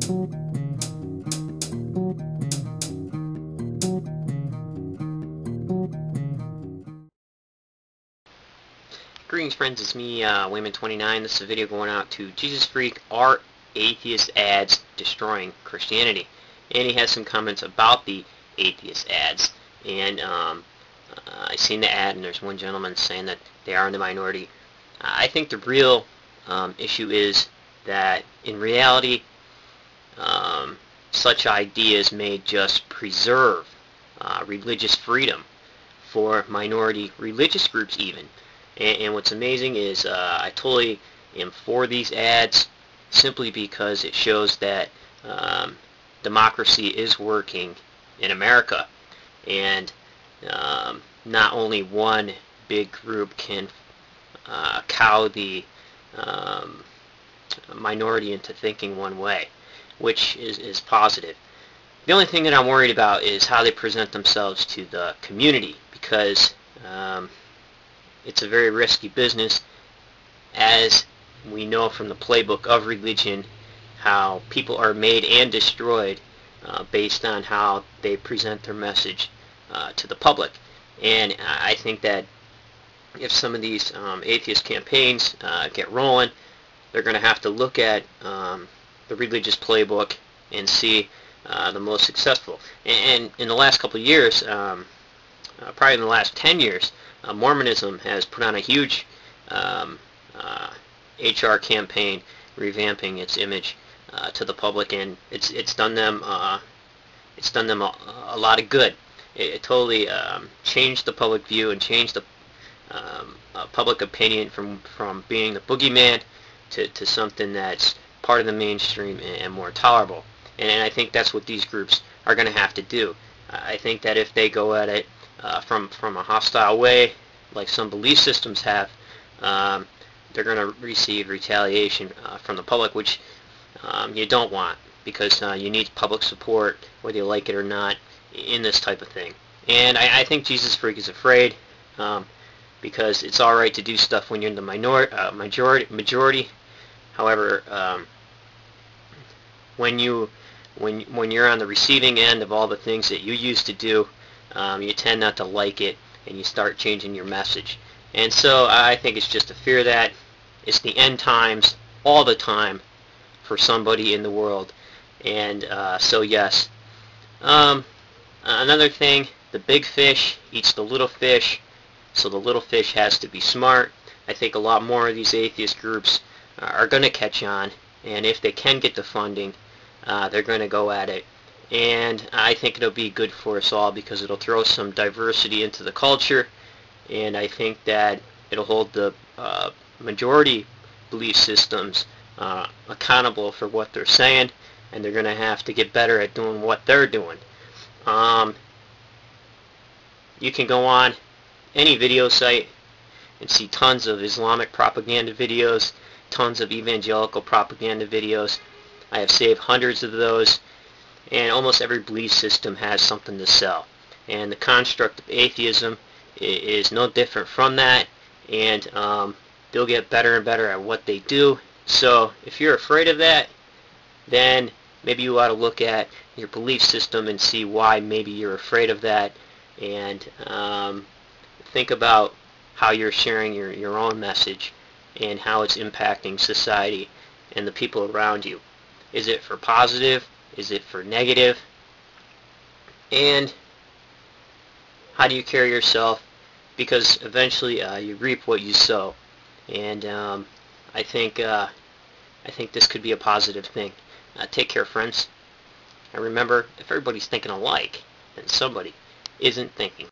Greetings friends, it's me, Wayman29. This is a video going out to Jesus Freak. Are atheist ads destroying Christianity? And he has some comments about the atheist ads. And I seen the ad, and there's one gentleman saying that they are in the minority. I think the real issue is that in reality, such ideas may just preserve religious freedom for minority religious groups even. And what's amazing is I totally am for these ads simply because it shows that democracy is working in America, and not only one big group can cow the minority into thinking one way, which is positive. The only thing that I'm worried about is how they present themselves to the community, because it's a very risky business, as we know from the playbook of religion, how people are made and destroyed based on how they present their message to the public. And I think that if some of these atheist campaigns get rolling, they're going to have to look at the religious playbook and see the most successful. And in the last couple of years, probably in the last 10 years, Mormonism has put on a huge HR campaign revamping its image to the public, and it's done them a lot of good. It totally changed the public view and changed the public opinion from being the boogeyman to something that's part of the mainstream and more tolerable. And I think that's what these groups are going to have to do. I think that if they go at it from a hostile way, like some belief systems have, they're going to receive retaliation from the public, which you don't want, because you need public support, whether you like it or not, in this type of thing. And I think Jesus Freak is afraid, because it's all right to do stuff when you're in the majority. However, when you're on the receiving end of all the things that you used to do, you tend not to like it, and you start changing your message. And so I think it's just a fear that it's the end times all the time for somebody in the world. And so yes. Another thing, the big fish eats the little fish, so the little fish has to be smart. I think a lot more of these atheist groups are going to catch on, and if they can get the funding, they're going to go at it. And I think it'll be good for us all, because it'll throw some diversity into the culture, and I think that it'll hold the majority belief systems accountable for what they're saying, and they're going to have to get better at doing what they're doing. You can go on any video site and see tons of Islamic propaganda videos, tons of evangelical propaganda videos. I have saved hundreds of those, and almost every belief system has something to sell. And the construct of atheism is no different from that, and they'll get better and better at what they do. So if you're afraid of that, then maybe you ought to look at your belief system and see why maybe you're afraid of that, and think about how you're sharing your own message and how it's impacting society and the people around you. Is it for positive? Is it for negative? And how do you carry yourself? Because eventually you reap what you sow. And I think this could be a positive thing. Take care, friends. And remember, if everybody's thinking alike, then somebody isn't thinking.